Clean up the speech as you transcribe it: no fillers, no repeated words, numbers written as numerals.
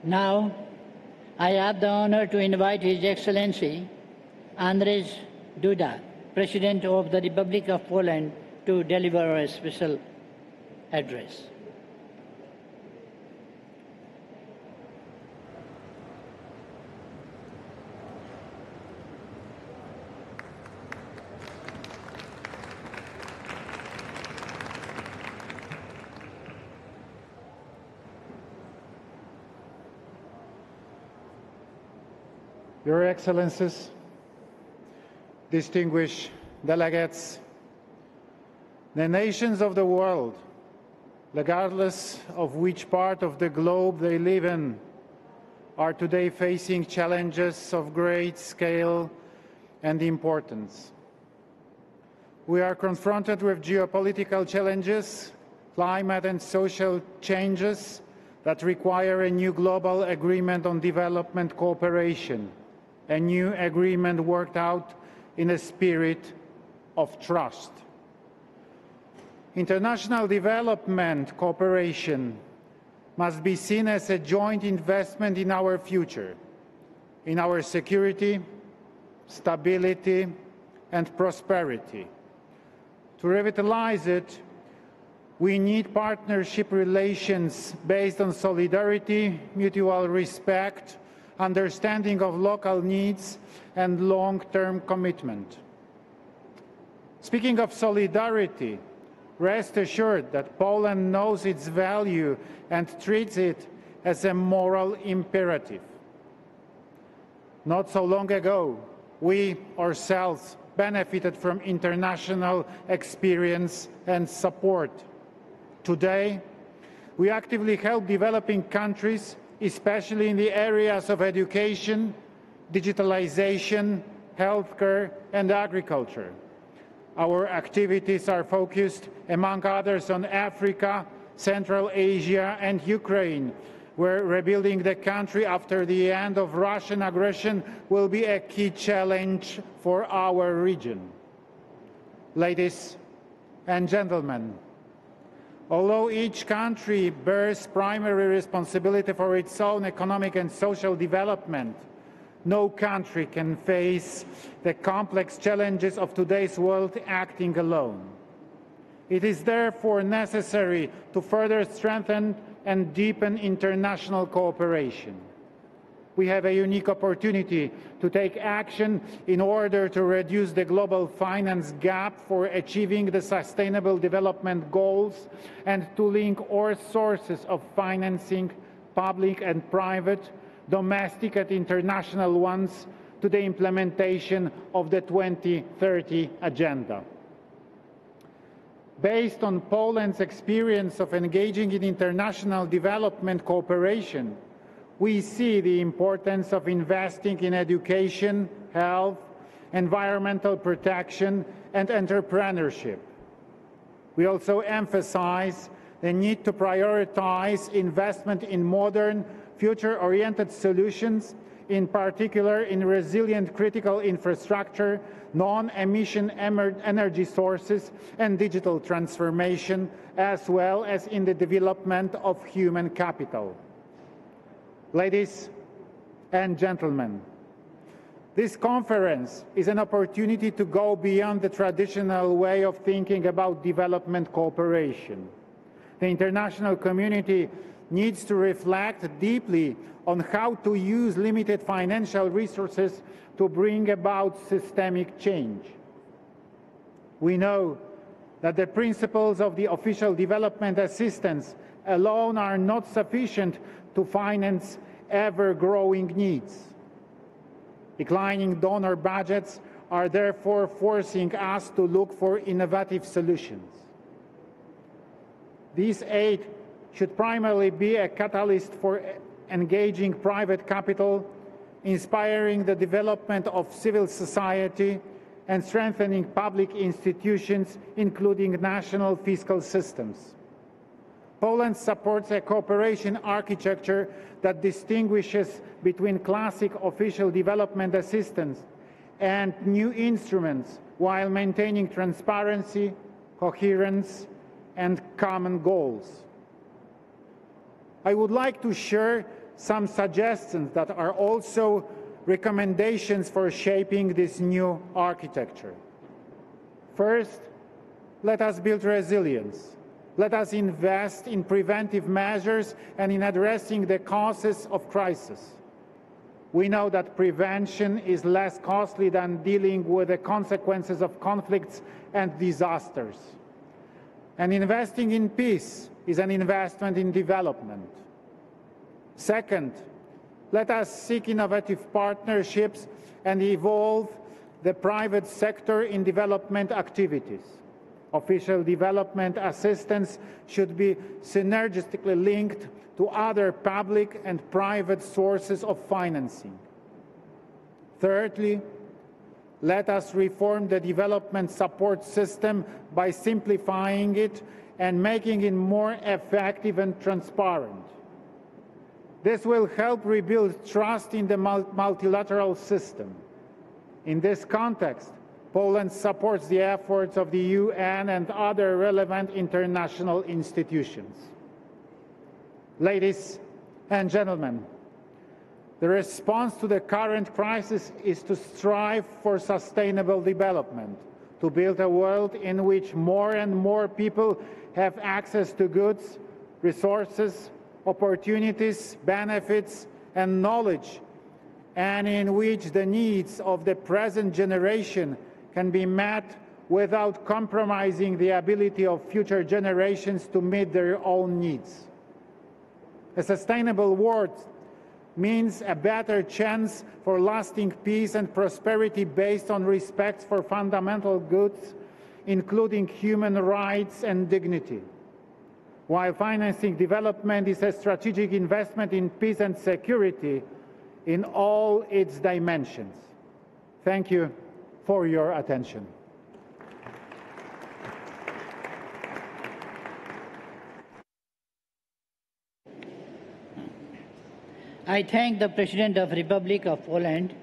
Now, I have the honor to invite His Excellency Andrzej Duda, President of the Republic of Poland, to deliver a special address. Your Excellencies, distinguished delegates, the nations of the world, regardless of which part of the globe they live in, are today facing challenges of great scale and importance. We are confronted with geopolitical challenges, climate and social changes that require a new global agreement on development cooperation, a new agreement worked out in a spirit of trust. International development cooperation must be seen as a joint investment in our future, in our security, stability, and prosperity. To revitalize it, we need partnership relations based on solidarity, mutual respect, understanding of local needs, and long-term commitment. Speaking of solidarity, rest assured that Poland knows its value and treats it as a moral imperative. Not so long ago, we ourselves benefited from international experience and support. Today, we actively help developing countries, especially in the areas of education, digitalization, healthcare, and agriculture. Our activities are focused, among others, on Africa, Central Asia, and Ukraine, where rebuilding the country after the end of Russian aggression will be a key challenge for our region. Ladies and gentlemen, although each country bears primary responsibility for its own economic and social development, no country can face the complex challenges of today's world acting alone. It is therefore necessary to further strengthen and deepen international cooperation. We have a unique opportunity to take action in order to reduce the global finance gap for achieving the Sustainable Development Goals and to link all sources of financing, public and private, domestic and international ones, to the implementation of the 2030 Agenda. Based on Poland's experience of engaging in international development cooperation, we see the importance of investing in education, health, environmental protection, and entrepreneurship. We also emphasize the need to prioritize investment in modern, future-oriented solutions, in particular in resilient critical infrastructure, non-emission energy sources, and digital transformation, as well as in the development of human capital. Ladies and gentlemen, this conference is an opportunity to go beyond the traditional way of thinking about development cooperation. The international community needs to reflect deeply on how to use limited financial resources to bring about systemic change. We know that the principles of the official development assistance alone are not sufficient to finance ever-growing needs. Declining donor budgets are therefore forcing us to look for innovative solutions. This aid should primarily be a catalyst for engaging private capital, inspiring the development of civil society, and strengthening public institutions, including national fiscal systems. Poland supports a cooperation architecture that distinguishes between classic official development assistance and new instruments while maintaining transparency, coherence, and common goals. I would like to share some suggestions that are also recommendations for shaping this new architecture. First, let us build resilience. Let us invest in preventive measures and in addressing the causes of crisis. We know that prevention is less costly than dealing with the consequences of conflicts and disasters. And investing in peace is an investment in development. Second, let us seek innovative partnerships and evolve the private sector in development activities. Official development assistance should be synergistically linked to other public and private sources of financing. Thirdly, let us reform the development support system by simplifying it and making it more effective and transparent. This will help rebuild trust in the multilateral system. In this context, Poland supports the efforts of the UN and other relevant international institutions. Ladies and gentlemen, the response to the current crisis is to strive for sustainable development, to build a world in which more and more people have access to goods, resources, opportunities, benefits, and knowledge, and in which the needs of the present generation can be met without compromising the ability of future generations to meet their own needs. A sustainable world means a better chance for lasting peace and prosperity based on respect for fundamental goods, including human rights and dignity. While financing development is a strategic investment in peace and security in all its dimensions. Thank you for your attention. I thank the President of the Republic of Poland